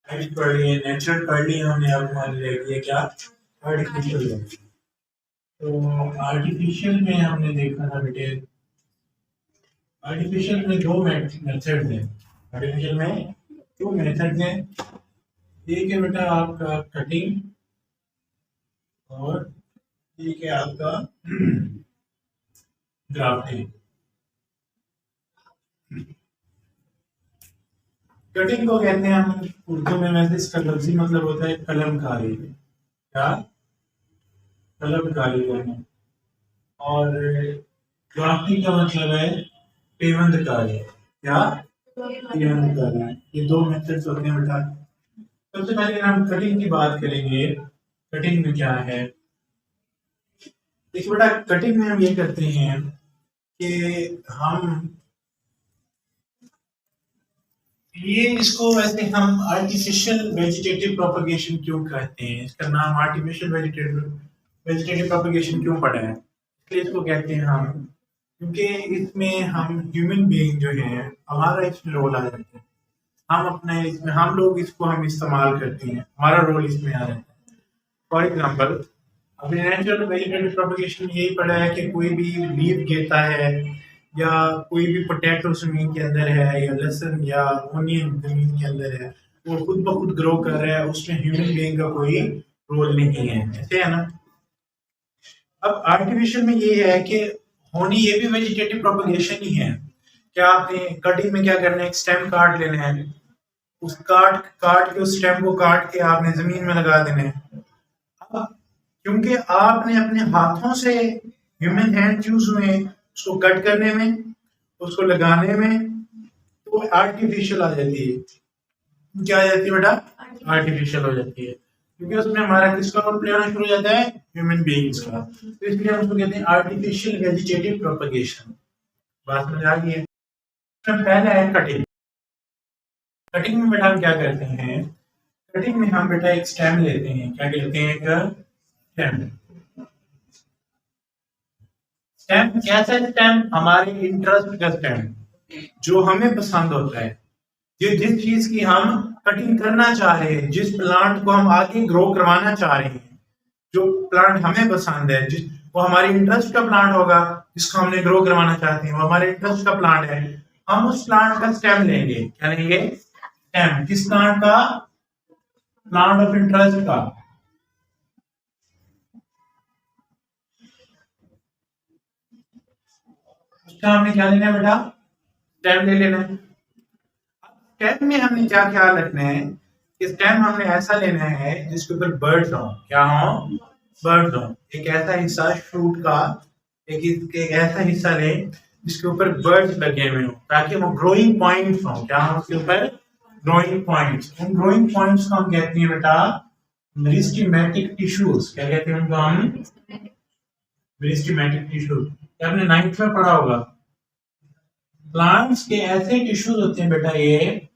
Science पढ़ ली है, natural पढ़ ली हमने, अब हमारी रह गई है क्या? आर्टिफिशियल। तो आर्टिफिशियल में हमने देखा था बेटे, आर्टिफिशियल में दो मेथड हैं। आर्टिफिशियल में दो मेथड हैं। एक है बेटा आपका कटिंग और एक है आपका ग्राफ्टिंग। कटिंग को कहते हैं हम उर्दू में, वैसे इसका लफ्जी मतलब होता है कलमकारी। क्या? कलमकारी करना। और ग्राफ्टिंग का मतलब है पेवंदकारी। क्या? पेवंदकारी। ये दो मेथड्स होते हैं बेटा। सबसे पहले हम कटिंग की बात करेंगे। कटिंग में क्या है? देखिए बेटा, कटिंग में हम ये करते हैं कि हम ये इसको वैसे हम आर्टिफिशियल वेजिटेटिव प्रोपगेशन क्यों कहते हैं? इसका नाम आर्टिफिशियल वेजिटेटिव प्रोपगेशन क्यों पड़ा है? इसलिए इसको कहते हैं हम क्योंकि इसमें हम ह्यूमन बीइंग जो है हमारा इसमें रोल आ जाता है। हम अपने इसमें हम लोग इसको हम इस्तेमाल करते हैं, हमारा रोल इसमें आ जाता है। फॉर एग्जाम्पल, अभी नेचुरल वेजिटेटिव प्रोपगेशन में यही पड़ा है कि कोई भी लीफ गिरता है या कोई भी पोटैटो जमीन के अंदर है या लहसुन या ओनियन जमीन के अंदर है, वो खुद ब खुद ग्रो कर रहा है, उसमें ह्यूमन बीइंग का कोई रोल नहीं है। ऐसे है ना? अब आर्टिफिशियल में ये है कि होनी ये भी वेजिटेटिव प्रोपगेशन ही है। क्या आपने कटिंग में क्या करना है? एक स्टेम काट लेना है, उस काट काट के उस स्टेम को काट के आपने जमीन में लगा देना है। अब क्योंकि आपने अपने हाथों से ह्यूमन हैंड यूज हुए उसको कट करने में, उसको लगाने में, तो आर्टिफिशियल आ जाती है। क्या आ जाती है बेटा? आर्टिफिशियल हो जाती है, क्योंकि उसमें हमारा किसका रोल प्ले होना शुरू हो जाता है? ह्यूमन बीइंग्स का। तो इसलिए हम उसको कहते हैं आर्टिफिशियल वेजिटेटिव प्रोपगेशन। बात समझ आ गई है? पहला है कटिंग। कटिंग में बेटा हम क्या करते हैं? कटिंग में हम बेटा एक स्टेम लेते हैं। क्या कहते हैं? एक स्टेम। स्टेम कैसा स्टेम? हमारे इंटरेस्ट का स्टेम, जो हमें पसंद होता है, जिस चीज की हम कटिंग करना चाह रहे हैं, जिस प्लांट को हम आगे ग्रो करवाना चाह रहे हैं, जो प्लांट हमें पसंद है, जिस वो हमारे इंटरेस्ट का प्लांट होगा, जिसको हमने ग्रो करवाना चाहते हैं, वो हमारे इंटरेस्ट का प्लांट है, हम उस प्लांट का स्टेम लेंगे। क्या लेंगे? स्टेम। किस प्लांट का? प्लांट ऑफ इंटरेस्ट का। उसका हमने क्या लेना है बेटा? स्टेम ले लेना है। स्टेम में हमने क्या ख्याल रखना है कि स्टेम हमने ऐसा लेना है जिसके ऊपर बर्ड्स हो। क्या हो? बर्ड्स हो। एक ऐसा हिस्सा शूट का, एक ऐसा हिस्सा ले जिसके ऊपर बर्ड्स लगे हुए हो, ताकि वो ग्रोइंग पॉइंट्स हो। क्या हो उसके ऊपर? Growing points. उन ग्रोइंग पॉइंट्स को हम कहते हैं बेटा मेरिस्टेमेटिक टिश्यूज। क्या कहते हैं उनको हम? Meristematic tissues. क्या आपने 9th में पढ़ा होगा? प्लांट्स के ऐसे टिश्यूज होते हैं बेटा, ये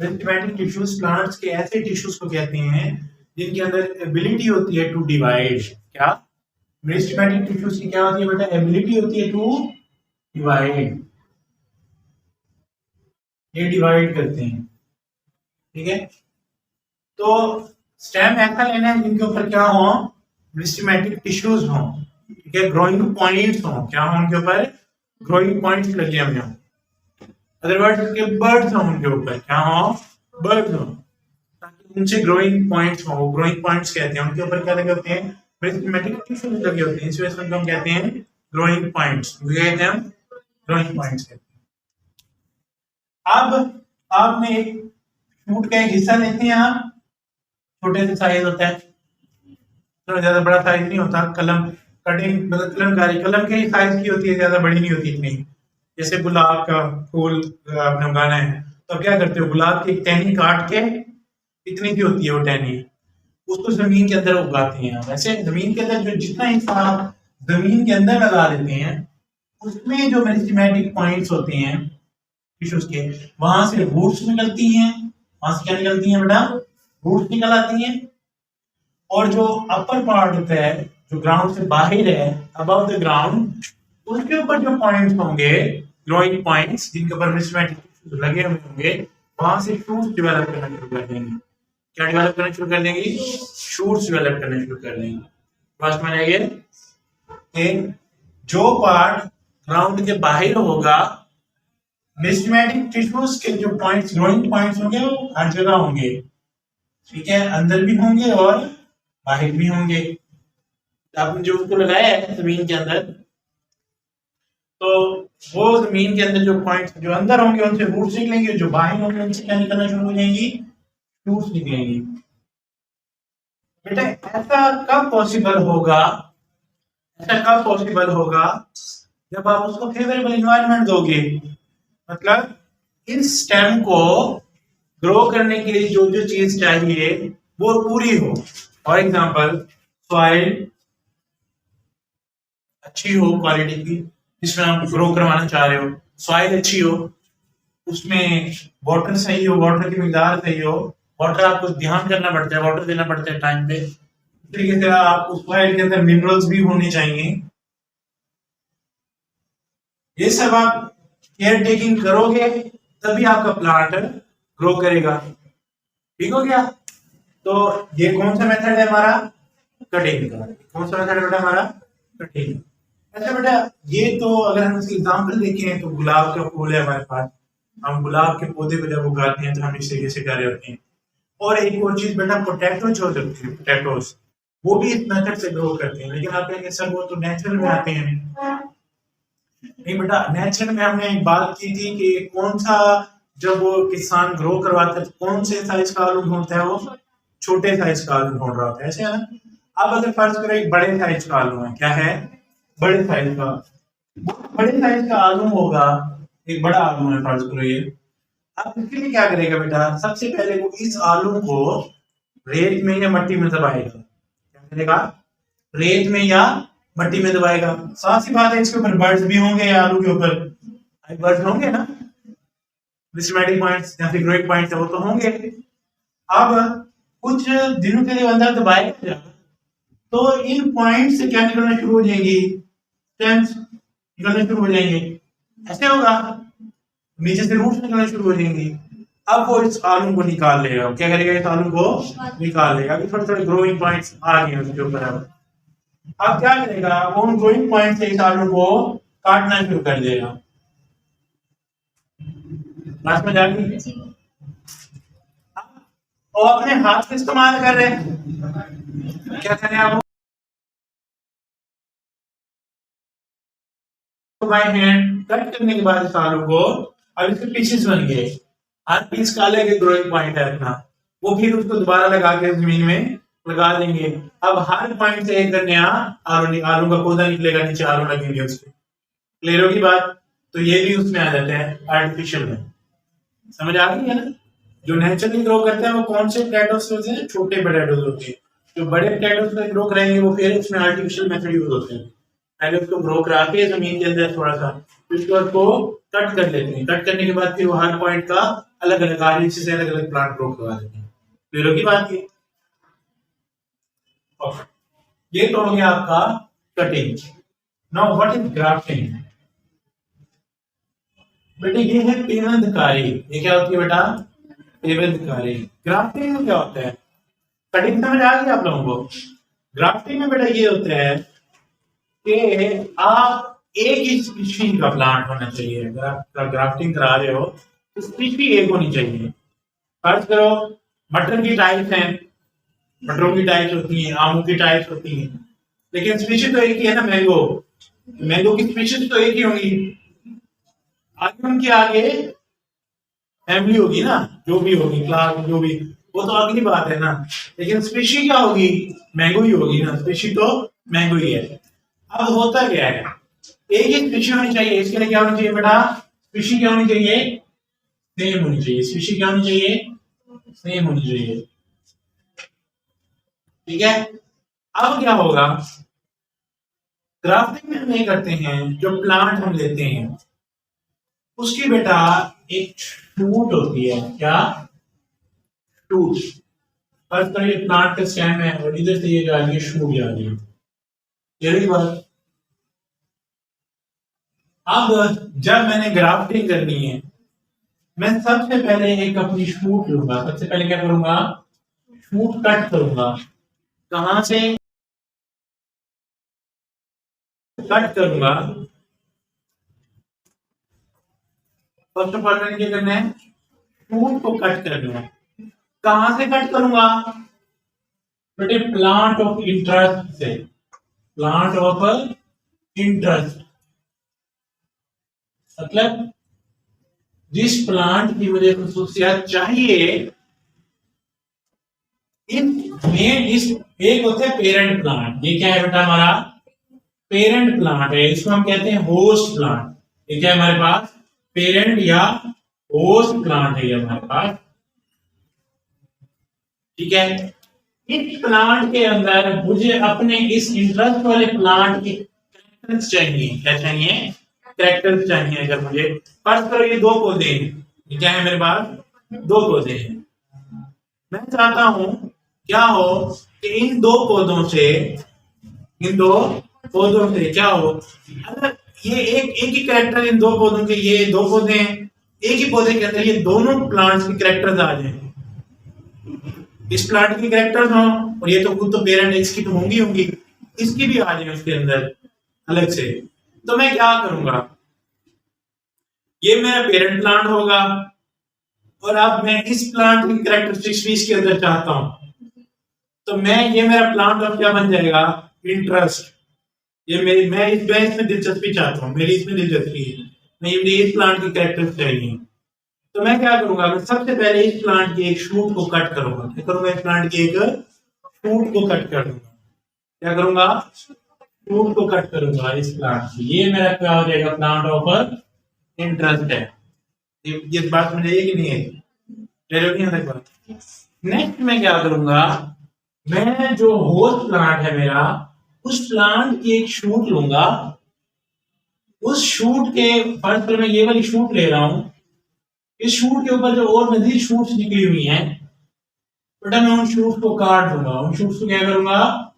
मेरिस्टेमेटिक टिश्यूज प्लांट्स के ऐसे टिश्यूज को कहते हैं जिनके अंदर एबिलिटी होती है टू डिवाइड। क्या? मेरिस्टेमेटिक टिश्यूज की क्या होती है बेटा? एबिलिटी होती है टू डिवाइड। ये डिवाइड करते हैं। ठीक है? तो स्टेम ऐसा लेना है जिनके ऊपर क्या हो? मेरिस्टेमेटिक टिश्यूज हो। ठीक है? ग्रोइंग पॉइंट्स हो। क्या हो उनके ऊपर? ग्रोइंग पॉइंट्स लगे हुए हो। अदरवाइज उसके बर्ड्स हो उनके ऊपर। क्या हो? बर्ड्स हो, ताकि उनसे ग्रोइंग पॉइंट्स हो। ग्रोइंग पॉइंट्स कहते हैं उनके ऊपर क्या लगे होते हैं? मेरिस्टेमेटिक टिश्यूज लगे होते हैं। इस वजह से उनको हम कहते हैं ग्रोइंग पॉइंट्स। कहते हैं हम ग्रोइंग पॉइंट्स कहते हैं। अब आपने एक शूट का एक हिस्सा लेते हैं आप, छोटे से साइज होता है, तो ज्यादा बड़ा साइज नहीं होता। कलम कटिंग मतलब कलमकारी कलम के ही साइज की होती है, ज्यादा बड़ी नहीं होती इतनी। जैसे गुलाब का फूल आपने उगाना है, तो क्या करते हो? गुलाब की एक टहनी काट के, इतनी सी होती है वो टहनी, उसको जमीन के अंदर उगाते हैं। वैसे जमीन के अंदर जो जितना हिस्सा आप जमीन के अंदर लगा देते हैं, उसमें जो मेरिस्टेमेटिक पॉइंट्स होते हैं टिश्यूज के, वहां से रूट्स निकलती हैं। वहां से क्या निकलती हैं बेटा? रूट्स निकल आती हैं। और जो अपर पार्ट होता है, जो ग्राउंड से बाहर है, अबव द ग्राउंड, उसके ऊपर जो पॉइंट्स होंगे, ग्रोइंग पॉइंट्स, जिनके ऊपर मेरिस्टेमेटिक लगे हुए होंगे, वहां से शूट्स डेवलप करना शुरू कर देंगे। क्या डेवलप करना शुरू कर देंगी? शूट्स डेवलप करना शुरू कर देंगे। फर्स्ट में आएंगे कि जो पार्ट ग्राउंड के बाहर होगा, मेरिस्टेमेटिक टिश्यूज के जो पॉइंट्स, ग्रोइंग पॉइंट्स होंगे वो हर जगह होंगे, ठीक है, अंदर भी होंगे और बाहर भी होंगे। आपने जो उसको लगाया है जमीन के अंदर, तो वो जमीन के अंदर जो पॉइंट्स जो अंदर होंगे उनसे रूट्स निकलेंगे, जो बाहर होंगे उनसे क्या निकलना शुरू हो जाएंगी? शूट्स निकलेंगी। बेटा ऐसा कब पॉसिबल होगा? ऐसा कब पॉसिबल होगा? जब आप उसको फेवरेबल एनवायरनमेंट दोगे। मतलब इस स्टेम को ग्रो करने के लिए जो जो चीज चाहिए वो पूरी हो। फॉर एग्जाम्पल सॉइल अच्छी हो क्वालिटी की, जिसमें आप ग्रो करवाना चाह रहे हो, सॉइल अच्छी हो, उसमें वाटर सही हो, वाटर की मिकदार सही हो, वाटर आपको ध्यान करना पड़ता है, वाटर देना पड़ता है टाइम पे। इस तरीके से आप उस सॉइल के अंदर मिनरल्स भी होने चाहिए। ये सब आप केयर टेकिंग करोगे तभी आपका प्लांट ग्रो करेगा। ठीक हो गया? तो ये कौन सा मेथड है हमारा? कटिंग का। कौन सा मेथड है बेटा हमारा? कटिंग। अच्छा बेटा, ये तो अगर हम इसकी एग्जाम्पल देखें तो गुलाब का फूल है हमारे पास, हम गुलाब के पौधे को जब उगाते हैं तो हम इस तरीके से कर रहे होते हैं। और एक और चीज बेटा, पोटैटो जो होती है, पोटैटोस, वो भी इस मेथड से ग्रो करते हैं। लेकिन आप कहेंगे सर वो तो नेचुरल में आते हैं। नहीं बेटा, नेचुरल में हमने एक बात की थी कि कौन सा, जब वो किसान ग्रो करवाता है कौन से साइज का आलू ढूंढता है? वो छोटे साइज का आलू ढूंढ रहा होता है, ऐसे है ना। अब अगर फर्ज करो एक बड़े साइज का आलू है, क्या है? बड़े साइज का, बड़े साइज का आलू होगा, एक बड़ा आलू है फर्ज करो ये। अब इसके लिए क्या करेगा बेटा? सबसे पहले वो इस आलू को रेत में या मिट्टी में दबाएगा। क्या करेगा? रेत में या मिट्टी में दबाएगा। साथ ही बात है इसके ऊपर बर्ड्स भी होंगे, या आलू के ऊपर बर्ड्स होंगे ना, मेरिस्टेमेटिक पॉइंट्स या फिर ग्रोइंग पॉइंट्स वो तो होंगे। अब कुछ दिनों के लिए अंदर दबाएगा तो इन पॉइंट से क्या निकलना शुरू हो जाएंगी? स्टेम्स निकलना शुरू हो जाएंगे। ऐसे होगा, नीचे से रूट्स निकलना शुरू हो जाएंगी। अब वो इस आलू को निकाल लेगा। क्या करेगा? इस आलू को निकाल लेगा। अभी थोड़े थोड़े ग्रोइंग पॉइंट्स आ गए उसके ऊपर। अब क्या करेगा? वो उन ग्रोइंग पॉइंट से इस आलू को काटना शुरू कर देगा। बात में जाएगी। और अपने हाथ का इस्तेमाल कर रहे हैं। क्या करें आप? बाय हैंड कट करने के बाद इस आलू को, अब इसके पीसेस बन गए। हर पीस का अलग एक ग्रोइंग पॉइंट है अपना, वो फिर उसको दोबारा लगा के जमीन में लगा देंगे। अब हर पॉइंट से एक नया आलू का पौधा निकलेगा, नीचे आलू लगेंगे उसके। क्लियर होगी बात? तो ये भी उसमें आ जाते हैं आर्टिफिशियल में। समझ आ गई है ना? जो नेचुरली ग्रो करते हैं वो कौन से पोटैटोस होते हैं? छोटे पोटैटोस होते हैं। जो बड़े पोटैटोस में ग्रो करेंगे वो फिर उसमें आर्टिफिशियल मेथड यूज होते हैं। पहले उसको ग्रो करा के जमीन के अंदर थोड़ा सा, फिर उसके बाद को कट कर लेते हैं। कट करने के बाद फिर वो हर पॉइंट का अलग अलग आर्टिफिशियल से अलग अलग प्लांट ग्रो करवा देते हैं। क्लियर होगी बात की? ये तो हो गया आपका cutting. Now what is grafting? बेटे ये है पेवंतकारी। ये क्या होती है बेटा? पेवंतकारी। ग्राफ्टिंग में क्या होता है? कटिंग समझ आ गई आप लोगों को? ग्राफ्टिंग में बेटा ये होता है कि आप एक ही स्पीशीज का प्लांट होना चाहिए। अगर आप ग्राफ्टिंग करा रहे हो तो स्पीशी एक होनी चाहिए। फर्ज करो मटर की टाइप्स हैं, मटरों की टाइप्स होती हैं, आमों की टाइप्स होती हैं, लेकिन स्पीशीज तो एक ही है ना। मैंगो, मैंगो की स्पीशीज तो एक ही होंगी। आगे उनके आगे फैमिली होगी ना, जो भी होगी, क्लास जो भी, वो तो अगली बात है ना। लेकिन स्पीशी क्या होगी? मैंगो ही होगी ना। स्पीशी तो मैंगो ही है। अब होता क्या है? एक ही स्पीशी होनी चाहिए। इसके लिए क्या होनी चाहिए बेटा? स्पीशी क्या होनी चाहिए? सेम होनी चाहिए। स्पीशी क्या होनी चाहिए? सेम होनी चाहिए। ठीक है? अब क्या होगा? ग्राफ्टिंग में हम ये करते हैं, जो प्लांट हम लेते हैं उसकी बेटा एक शूट होती है। क्या? शूट। फर्स्ट करो ये प्लांट का स्टेम है और इधर से ये जा रही है शूट जा रही है। ये बात। अब जब मैंने ग्राफ्टिंग करनी है मैं सबसे पहले एक अपनी शूट लूंगा, सबसे पहले क्या करूंगा, शूट कट करूंगा। कहां से कट करूंगा? फर्स्ट ऑफ ऑल मैंने क्या करना है, शूट को कट करना है। कहां से कट करूंगा? बेटे प्लांट ऑफ इंटरेस्ट से, प्लांट ऑफ इंटरेस्ट मतलब जिस प्लांट की मुझे खसूसियात चाहिए, इस एक होता है पेरेंट प्लांट। ये क्या है बेटा हमारा पेरेंट प्लांट है, इसको हम कहते हैं होस्ट प्लांट। ये क्या है हमारे पास पेरेंट या होस्ट प्लांट है ये हमारे पास, ठीक है। इस प्लांट के अंदर मुझे अपने इस इंटरेस्ट वाले प्लांट के कैरेक्टर्स चाहिए। क्या चाहिए? कैरेक्टर्स चाहिए। अगर मुझे फर्स्ट करो ये दो पौधे हैं, ये क्या है मेरे पास दो पौधे हैं, मैं चाहता हूं क्या हो कि इन दो पौधों से क्या हो, अगर ये एक ही कैरेक्टर इन दो पौधों के, ये दो पौधे हैं, एक ही पौधे के अंदर ये दोनों प्लांट्स के कैरेक्टर्स आ जाए, इस प्लांट के कैरेक्टर्स हो और ये तो खुद तो पेरेंट इसकी तो होंगी इसकी भी आ जाए उसके अंदर अलग से, तो मैं क्या करूंगा, ये मेरा पेरेंट प्लांट होगा और अब मैं इस प्लांट की कैरेक्टरिस्टिक्स भी इसके अंदर चाहता हूं, तो ये मेरा प्लांट अब क्या बन जाएगा इंटरेस्ट। ये मैं इसमें दिलचस्पी चाहता हूँ, मेरी इसमें दिलचस्पी है, मुझे इस प्लांट की कैरेक्टर्स चाहिए, तो मैं क्या करूंगा, मैं सबसे पहले इस प्लांट की एक शूट को कट करूंगा। क्या करूंगा? इस प्लांट की एक शूट को कट कर दूंगा। क्या करूंगा? शूट को कट करूंगा इस प्लांट की। ये मेरा क्या हो जाएगा प्लांट ऑफ इंटरेस्ट है। ये बात समझ आइए कि नहीं है? नेक्स्ट मैं क्या करूंगा, मैं जो होस्ट प्लांट है मेरा, उस प्लांट की एक शूट लूंगा, उस शूट के फर्स्ट मैं ये वाली शूट ले रहा हूं, इस शूट के ऊपर जो और मजीद शूट्स निकली हुई हैं, बेटा मैं उन शूट्स को काट दूंगा, उन शूट्स को क्या करूंगा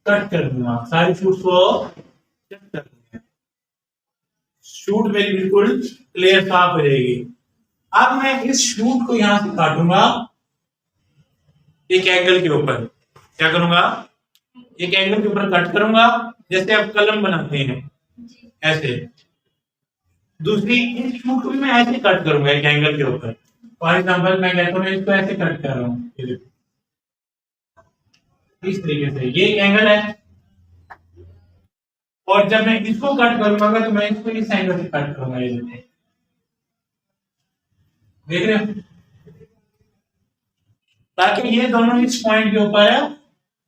कट कर दूंगा, सारी शूट्स को कट कर दूंगा, शूट मेरी बिल्कुल क्लियर साफ हो जाएगी। अब मैं इस शूट को यहां से काटूंगा एक एंगल के ऊपर। क्या करूंगा? एक एंगल के ऊपर कट करूंगा, जैसे आप कलम बनाते हैं ऐसे। दूसरी इस शूट को भी मैं ऐसे कट करूंगा एक एंगल के ऊपर। फॉर एग्जांपल मैं कहता हूँ इसको ऐसे कट कर रहा हूँ इस तरीके से, ये एक एंगल है, और जब मैं इसको कट करूंगा तो मैं इसको इस एंगल से कट करूंगा। ये देख रहे हो, ताकि ये दोनों इस पॉइंट के ऊपर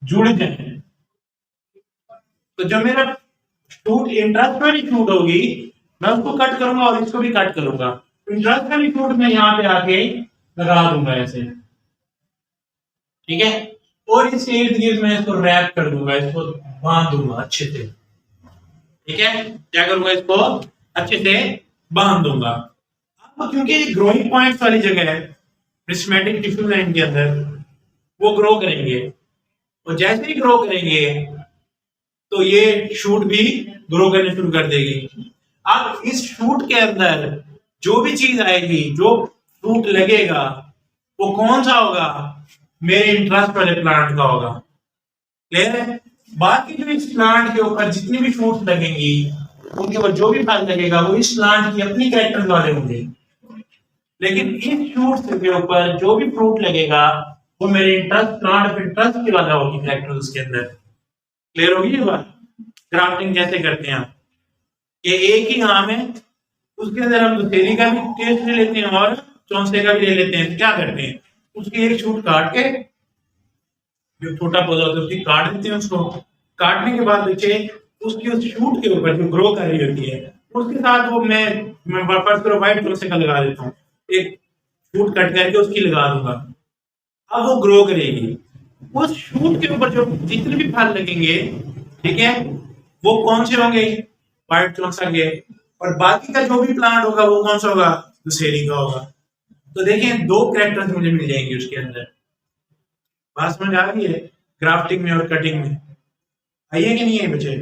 जुड़ जाए। तो जो मेरा शूट इंटरेस्ट वाली शूट होगी, मैं उसको कट करूंगा और इसको भी कट करूंगा। इंटरेस्ट वाली शूट मैं यहाँ पे आके लगा दूंगा ऐसे, ठीक है, और इस इर्द गिर्द मैं इसको रैप कर दूंगा, इसको बांध दूंगा अच्छे से, ठीक है। क्या करूंगा? इसको अच्छे से बांध दूंगा। अब क्योंकि ग्रोइंग पॉइंट्स वाली जगह है प्रिस्मेटिक टिश्यू लाइन के अंदर, वो ग्रो करेंगे, और जैसे ही ग्रो करेंगे तो ये शूट भी ग्रो करने शुरू कर देगी। अब इस शूट के अंदर जो भी चीज आएगी, जो फ्रूट लगेगा, वो कौन सा होगा? मेरे इंटरेस्ट वाले प्लांट का होगा। क्लियर है? बाकी जो इस प्लांट के ऊपर जितनी भी फ्रूट लगेंगी, उनके ऊपर जो भी फल लगेगा, वो इस प्लांट की अपनी कैरेक्टर वाले होंगे, लेकिन इस शूट के ऊपर जो भी फ्रूट लगेगा वो मेरे इंटरेस्ट प्लांट ऑफ इंटरेस्ट के वाला होगी कैरेक्टर उसके अंदर। क्लियर होगी ये बात? ग्राफ्टिंग कैसे करते हैं आप? ये एक ही आम है, उसके अंदर हम दूसरी का भी टेस्ट ले लेते हैं और चौंसे का भी ले लेते हैं। क्या करते हैं, उसकी एक शूट काट के, जो छोटा पौधा होता है उसकी काट देते हैं, उसको काटने के बाद बच्चे उसकी उस शूट के ऊपर जो ग्रो कर रही होती है, उसके साथ वो मैं फर्स्ट व्हाइट चौंसे का लगा देता हूँ, एक शूट कट करके उसकी लगा दूंगा। अब वो ग्रो करेगी, उस शूट के ऊपर जो जितने भी फल लगेंगे, ठीक है, वो कौन से होंगे? व्हाइट चौंसा के, और बाकी का जो भी प्लांट होगा वो कौन सा होगा? दुशेरी का होगा। तो देखें दो कैरेक्टर्स मुझे मिल जाएंगे उसके अंदर। बात समझ आ रही है? ग्राफ्टिंग में और कटिंग में आइए कि नहीं है बच्चे?